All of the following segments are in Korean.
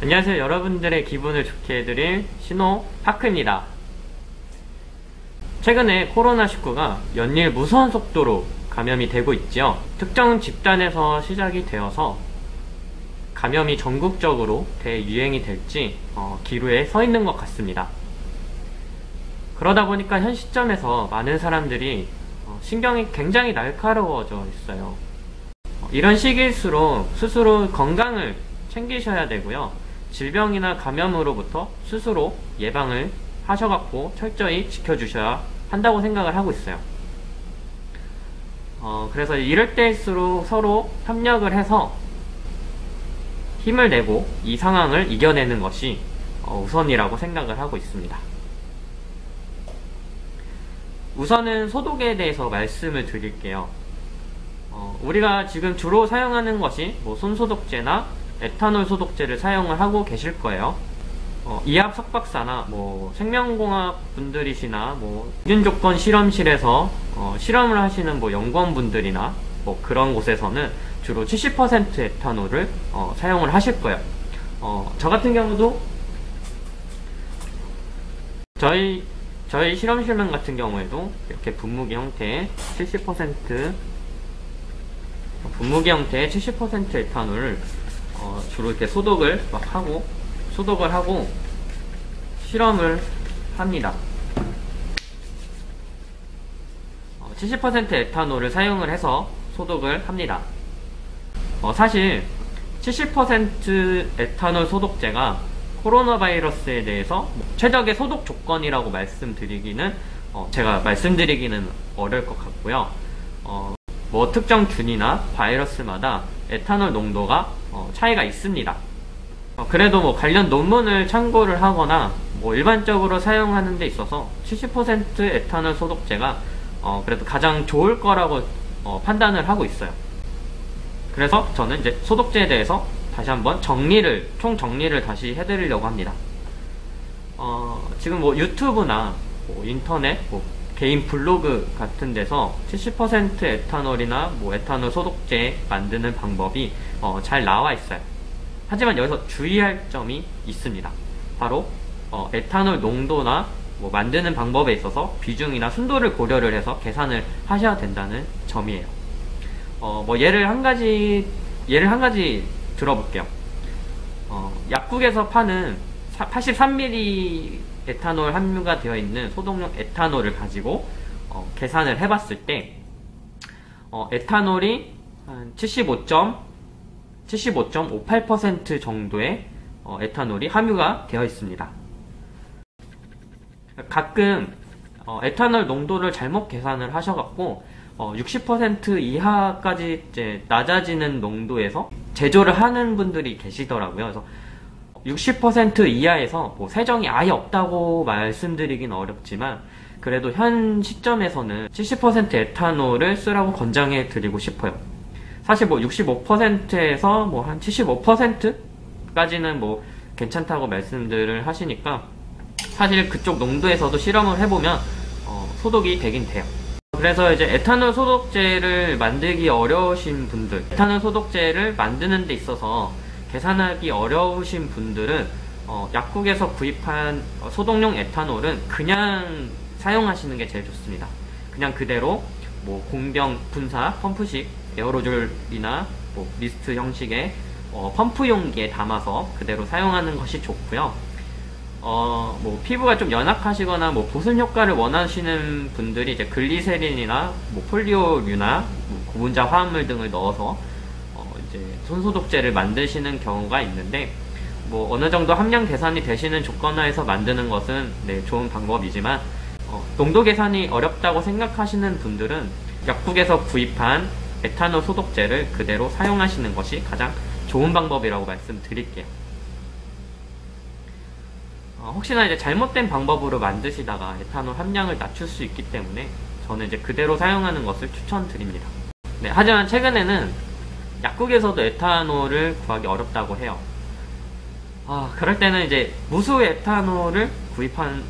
안녕하세요. 여러분들의 기분을 좋게 해드릴 신호파크입니다. 최근에 코로나19가 연일 무서운 속도로 감염이 되고 있죠. 특정 집단에서 시작이 되어서 감염이 전국적으로 대유행이 될지 기로에 서 있는 것 같습니다. 그러다 보니까 현 시점에서 많은 사람들이 신경이 굉장히 날카로워져 있어요. 이런 시기일수록 스스로 건강을 챙기셔야 되고요. 질병이나 감염으로부터 스스로 예방을 하셔갖고 철저히 지켜주셔야 한다고 생각을 하고 있어요. 그래서 이럴 때일수록 서로 협력을 해서 힘을 내고 이 상황을 이겨내는 것이 우선이라고 생각을 하고 있습니다. 우선은 소독에 대해서 말씀을 드릴게요. 우리가 지금 주로 사용하는 것이 손소독제나 에탄올 소독제를 사용을 하고 계실 거예요. 이합 석박사나 생명공학 분들이시나 균조건 실험실에서 실험을 하시는 연구원분들이나 그런 곳에서는 주로 70% 에탄올을 사용을 하실 거예요. 저 같은 경우도 저희 실험실만 같은 경우에도 이렇게 분무기 형태의 70% 에탄올을 주로 이렇게 소독을 하고 실험을 합니다. 70% 에탄올을 사용을 해서 소독을 합니다. 사실 70% 에탄올 소독제가 코로나 바이러스에 대해서 최적의 소독 조건이라고 제가 말씀드리기는 어려울 것 같고요. 특정 균이나 바이러스마다 에탄올 농도가 차이가 있습니다. 그래도 관련 논문을 참고를 하거나 일반적으로 사용하는 데 있어서 70% 에탄올 소독제가 그래도 가장 좋을 거라고 판단을 하고 있어요. 그래서 저는 이제 소독제에 대해서 다시 한번 총 정리를 다시 해드리려고 합니다. 지금 유튜브나 인터넷 개인 블로그 같은 데서 70% 에탄올이나 에탄올 소독제 만드는 방법이 잘 나와 있어요. 하지만 여기서 주의할 점이 있습니다. 바로 에탄올 농도나 만드는 방법에 있어서 비중이나 순도를 고려를 해서 계산을 하셔야 된다는 점이에요. 예를 한 가지 들어볼게요. 약국에서 파는 83ml 에탄올 함유가 되어 있는 소독용 에탄올을 가지고 계산을 해봤을 때 에탄올이 한 75.58% 정도의 에탄올이 함유가 되어 있습니다. 가끔 에탄올 농도를 잘못 계산을 하셔갖고 60% 이하까지 이제 낮아지는 농도에서 제조를 하는 분들이 계시더라고요. 그래서 60% 이하에서 세정이 아예 없다고 말씀드리긴 어렵지만 그래도 현 시점에서는 70% 에탄올을 쓰라고 권장해 드리고 싶어요. 사실 65%에서 한 75%까지는 괜찮다고 말씀들을 하시니까 사실 그쪽 농도에서도 실험을 해보면 소독이 되긴 돼요. 그래서 이제 에탄올 소독제를 만들기 어려우신 분들, 에탄올 소독제를 만드는 데 있어서 계산하기 어려우신 분들은 약국에서 구입한 소독용 에탄올은 그냥 사용하시는 게 제일 좋습니다. 그냥 그대로 공병 분사 펌프식 에어로졸이나 미스트 형식의 펌프 용기에 담아서 그대로 사용하는 것이 좋고요. 피부가 좀 연약하시거나 보습 효과를 원하시는 분들이 이제 글리세린이나 폴리오류나 고분자 화합물 등을 넣어서 이제 손소독제를 만드시는 경우가 있는데 어느 정도 함량 계산이 되시는 조건 하에서 만드는 것은 좋은 방법이지만 농도 계산이 어렵다고 생각하시는 분들은 약국에서 구입한 에탄올 소독제를 그대로 사용하시는 것이 가장 좋은 방법이라고 말씀드릴게요. 혹시나 이제 잘못된 방법으로 만드시다가 에탄올 함량을 낮출 수 있기 때문에 저는 이제 그대로 사용하는 것을 추천드립니다. 하지만 최근에는 약국에서도 에탄올을 구하기 어렵다고 해요. 그럴 때는 이제 무수 에탄올을 구입하는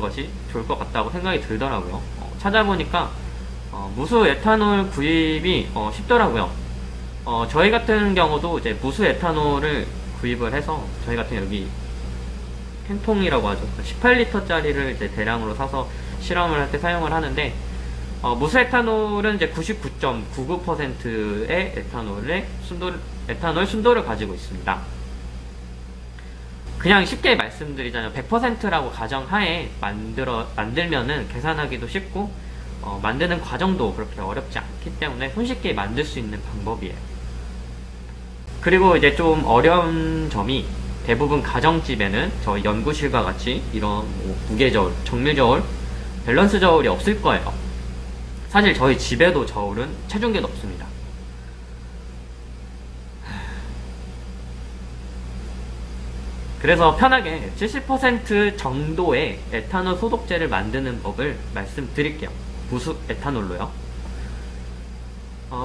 것이 좋을 것 같다고 생각이 들더라고요. 찾아보니까 무수 에탄올 구입이 쉽더라고요. 저희 같은 경우도 이제 무수 에탄올을 구입을 해서 저희 같은 여기 캔통이라고 하죠. 18리터짜리를 이제 대량으로 사서 실험을 할 때 사용을 하는데, 무수 에탄올은 이제 99.99%의 에탄올 순도를 가지고 있습니다. 그냥 쉽게 말씀드리자면 100%라고 가정하에 만들면은 계산하기도 쉽고, 만드는 과정도 그렇게 어렵지 않기 때문에 손쉽게 만들 수 있는 방법이에요. 그리고 이제 좀 어려운 점이, 대부분 가정집에는 저희 연구실과 같이 이런 무게저울, 정밀저울, 밸런스 저울이 없을 거예요. 사실 저희 집에도 저울은 체중계도 없습니다. 그래서 편하게 70% 정도의 에탄올 소독제를 만드는 법을 말씀드릴게요. 무수 에탄올로요.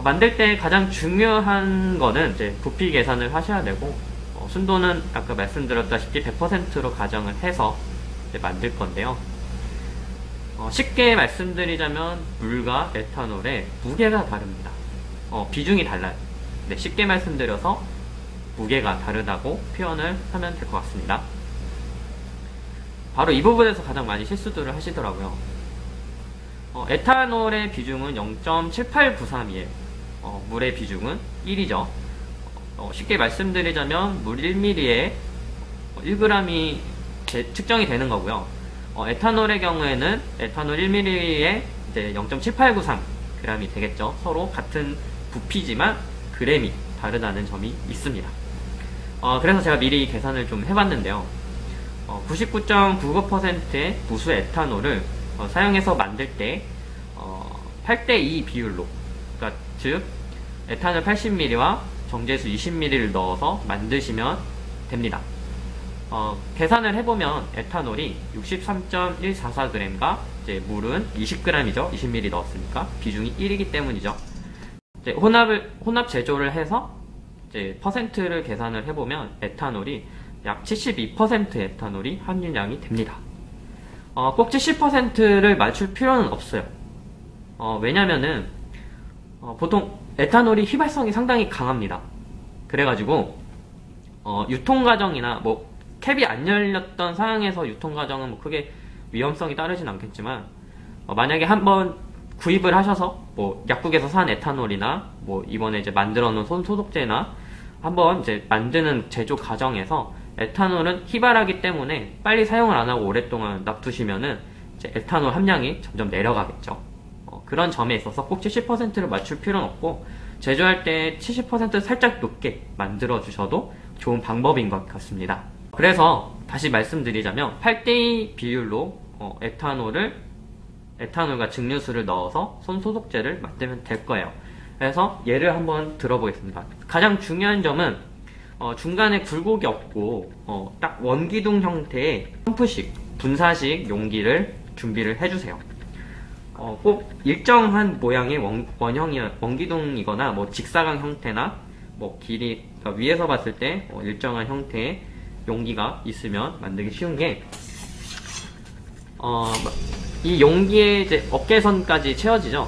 만들 때 가장 중요한 거는 이제 부피 계산을 하셔야 되고, 순도는 아까 말씀드렸다시피 100%로 가정을 해서 이제 만들 건데요. 쉽게 말씀드리자면 물과 에탄올의 무게가 다릅니다. 비중이 달라요. 네, 쉽게 말씀드려서 무게가 다르다고 표현을 하면 될 것 같습니다. 바로 이 부분에서 가장 많이 실수들을 하시더라고요. 에탄올의 비중은 0.7893이에요. 물의 비중은 1이죠. 쉽게 말씀드리자면 물 1ml에 1g이 측정이 되는 거고요. 에탄올의 경우에는 에탄올 1ml에 이제 0.7893g이 되겠죠. 서로 같은 부피지만 그램이 다르다는 점이 있습니다. 그래서 제가 미리 계산을 좀 해봤는데요. 99.99%의 무수 에탄올을 사용해서 만들 때 8:2 비율로, 그러니까 즉 에탄올 80ml와 정제수 20ml를 넣어서 만드시면 됩니다. 계산을 해보면 에탄올이 63.144g과 이제 물은 20g이죠. 20ml 넣었으니까 비중이 1이기 때문이죠. 이제 혼합 제조를 해서 이제 퍼센트를 계산을 해보면 에탄올이 약 72% 에탄올이 함유량이 됩니다. 꼭 70%를 맞출 필요는 없어요. 왜냐면은 보통 에탄올이 휘발성이 상당히 강합니다. 그래가지고 유통과정이나 뭐 캡이 안 열렸던 상황에서 유통과정은 뭐 크게 위험성이 따르진 않겠지만, 만약에 한번 구입을 하셔서 뭐 약국에서 산 에탄올이나 뭐 이번에 이제 만들어 놓은 손 소독제나 한번 이제 만드는 제조 과정에서 에탄올은 휘발하기 때문에 빨리 사용을 안 하고 오랫동안 놔두시면은 이제 에탄올 함량이 점점 내려가겠죠. 그런 점에 있어서 꼭 70%를 맞출 필요는 없고, 제조할 때 70% 살짝 높게 만들어 주셔도 좋은 방법인 것 같습니다. 그래서 다시 말씀드리자면 8:2 비율로 에탄올과 증류수를 넣어서 손 소독제를 만들면 될 거예요. 그래서 예를 한번 들어보겠습니다. 가장 중요한 점은 중간에 굴곡이 없고 딱 원기둥 형태의 펌프식, 분사식 용기를 준비를 해주세요. 꼭 일정한 모양의 원기둥이거나 뭐 직사각 형태나 뭐 길이, 그러니까 위에서 봤을 때 일정한 형태의 용기가 있으면 만들기 쉬운 게, 이 용기의 이제 어깨선까지 채워지죠.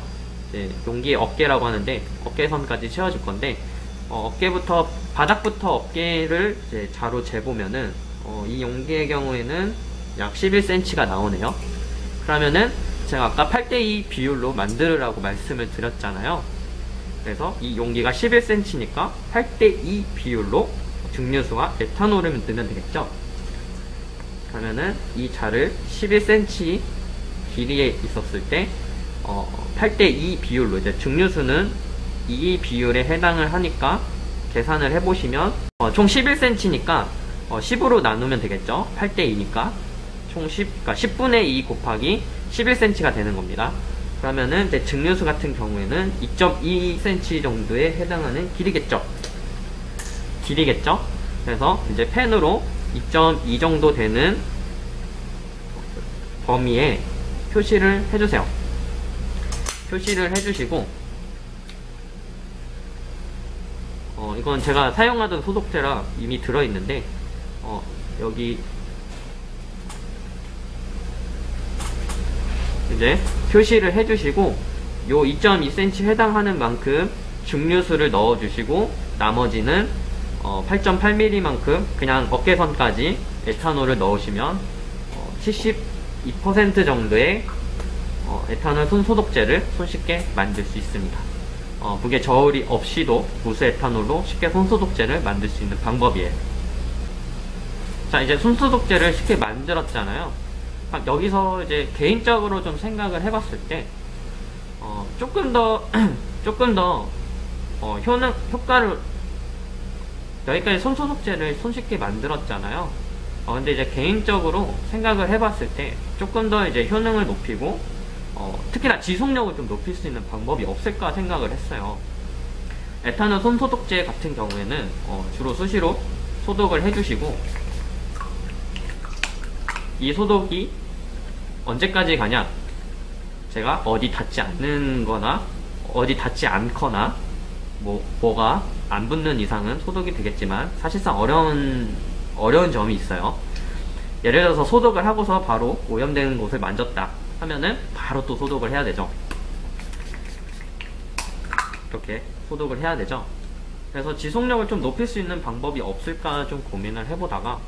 이제 용기의 어깨라고 하는데 어깨선까지 채워질 건데, 어깨부터 바닥부터 어깨를 이제 자로 재보면은 이 용기의 경우에는 약 11cm가 나오네요. 그러면은 제가 아까 8:2 비율로 만들으라고 말씀을 드렸잖아요. 그래서 이 용기가 11cm니까 8:2 비율로 증류수와 에탄올을 넣으면 되겠죠. 그러면은 이 자를 11cm 길이에 있었을 때 8:2 비율로, 이제 증류수는 이 비율에 해당을 하니까 계산을 해보시면 총 11cm니까 10으로 나누면 되겠죠. 8:2니까 총 10, 그러니까 10분의 2 곱하기 11cm가 되는 겁니다. 그러면은 이제 증류수 같은 경우에는 2.2cm 정도에 해당하는 길이겠죠. 그래서 이제 펜으로 2.2 정도 되는 범위에 표시를 해주세요. 표시를 해주시고, 이건 제가 사용하던 소독제라 이미 들어있는데, 여기 이제 표시를 해주시고, 요 2.2cm 해당하는 만큼 증류수를 넣어주시고, 나머지는 8.8mm만큼 그냥 어깨선까지 에탄올을 넣으시면 72% 정도의 에탄올 손소독제를 손쉽게 만들 수 있습니다. 무게 저울이 없이도 무수 에탄올로 쉽게 손소독제를 만들 수 있는 방법이에요. 자, 이제 손소독제를 쉽게 만들었잖아요. 여기서 이제 개인적으로 좀 생각을 해봤을 때 조금 더 효과를, 여기까지 손소독제를 손쉽게 만들었잖아요. 근데 이제 개인적으로 생각을 해봤을 때 조금 더 이제 효능을 높이고 특히나 지속력을 좀 높일 수 있는 방법이 없을까 생각을 했어요. 에탄올 손소독제 같은 경우에는 주로 수시로 소독을 해주시고, 이 소독이 언제까지 가냐, 제가 어디 닿지 않는 거나 어디 닿지 않거나 뭐가 안 붙는 이상은 소독이 되겠지만, 사실상 어려운 점이 있어요. 예를 들어서 소독을 하고서 바로 오염된 곳을 만졌다 하면은 바로 또 소독을 해야 되죠. 이렇게 소독을 해야 되죠. 그래서 지속력을 좀 높일 수 있는 방법이 없을까 좀 고민을 해보다가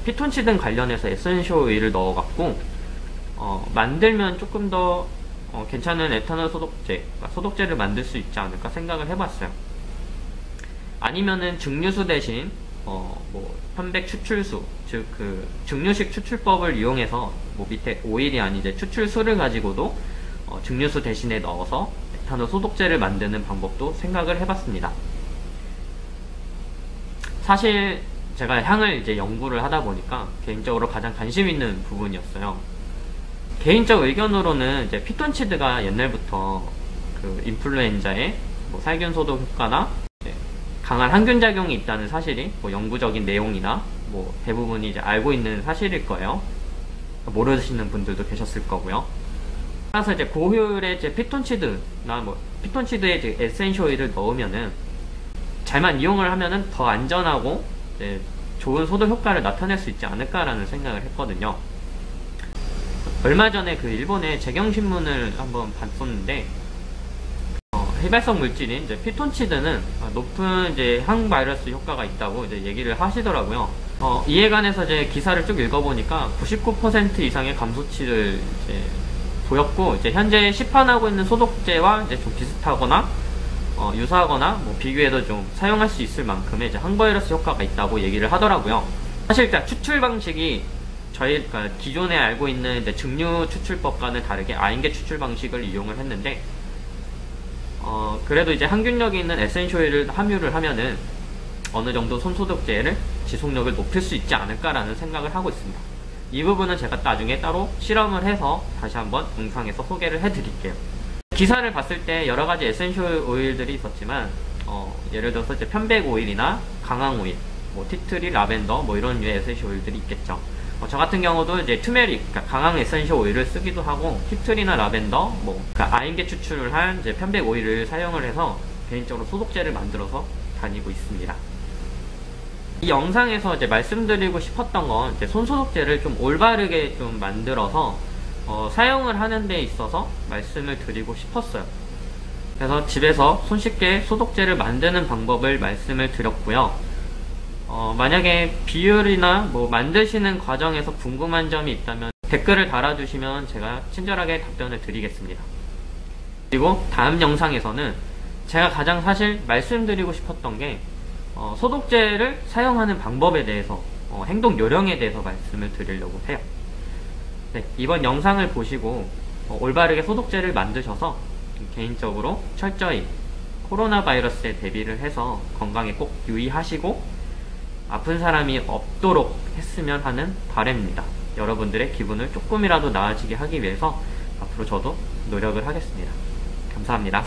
피톤치든 관련해서 에센셜 오일을 넣어갖고 만들면 조금 더 괜찮은 에탄올 소독제, 소독제를 만들 수 있지 않을까 생각을 해봤어요. 아니면은 증류수 대신 편백 추출수, 즉 그 증류식 추출법을 이용해서 밑에 오일이 아닌 이제 추출수를 가지고도 증류수 대신에 넣어서 에탄올 소독제를 만드는 방법도 생각을 해봤습니다. 사실 제가 향을 이제 연구를 하다 보니까 개인적으로 가장 관심 있는 부분이었어요. 개인적 의견으로는 이제 피톤치드가 옛날부터 그 인플루엔자의 살균 소독 효과나 강한 항균 작용이 있다는 사실이 영구적인 내용이나 대부분이 이제 알고 있는 사실일 거예요. 모르시는 분들도 계셨을 거고요. 따라서 이제 고효율의 이제 피톤치드나 피톤치드의 이제 에센셜 오일을 넣으면은 잘만 이용을 하면은 더 안전하고 좋은 소독 효과를 나타낼 수 있지 않을까라는 생각을 했거든요. 얼마 전에 그 일본의 재경신문을 한번 봤었는데, 휘발성 물질인 이제 피톤치드는 높은 이제 항바이러스 효과가 있다고 이제 얘기를 하시더라고요. 이에 관해서 이제 기사를 쭉 읽어보니까 99% 이상의 감소치를 이제 보였고, 이제 현재 시판하고 있는 소독제와 이제 좀 비슷하거나 유사하거나 비교해도 좀 사용할 수 있을 만큼의 이제 항바이러스 효과가 있다고 얘기를 하더라고요. 사실 일단 추출 방식이 저희가 기존에 알고 있는 이제 증류 추출법과는 다르게 아인계 추출 방식을 이용을 했는데, 그래도 이제 항균력이 있는 에센셜 오일을 함유를 하면은 어느 정도 손소독제를 지속력을 높일 수 있지 않을까라는 생각을 하고 있습니다. 이 부분은 제가 나중에 따로 실험을 해서 다시 한번 영상에서 소개를 해드릴게요. 기사를 봤을 때 여러 가지 에센셜 오일들이 있었지만, 예를 들어서 이제 편백 오일이나 강황 오일, 티트리, 라벤더, 이런 류의 에센셜 오일들이 있겠죠. 저 같은 경우도 이제 투메릭, 그러니까 강황 에센셜 오일을 쓰기도 하고, 티트리나 라벤더, 그러니까 아인계 추출을 한 이제 편백 오일을 사용을 해서 개인적으로 소독제를 만들어서 다니고 있습니다. 이 영상에서 이제 말씀드리고 싶었던 건 이제 손소독제를 좀 올바르게 좀 만들어서 사용을 하는 데 있어서 말씀을 드리고 싶었어요. 그래서 집에서 손쉽게 소독제를 만드는 방법을 말씀을 드렸고요. 만약에 비율이나 만드시는 과정에서 궁금한 점이 있다면 댓글을 달아주시면 제가 친절하게 답변을 드리겠습니다. 그리고 다음 영상에서는 제가 가장 사실 말씀드리고 싶었던 게 소독제를 사용하는 방법에 대해서, 행동 요령에 대해서 말씀을 드리려고 해요. 네, 이번 영상을 보시고 올바르게 소독제를 만드셔서 개인적으로 철저히 코로나 바이러스에 대비를 해서 건강에 꼭 유의하시고 아픈 사람이 없도록 했으면 하는 바람입니다. 여러분들의 기분을 조금이라도 나아지게 하기 위해서 앞으로 저도 노력을 하겠습니다. 감사합니다.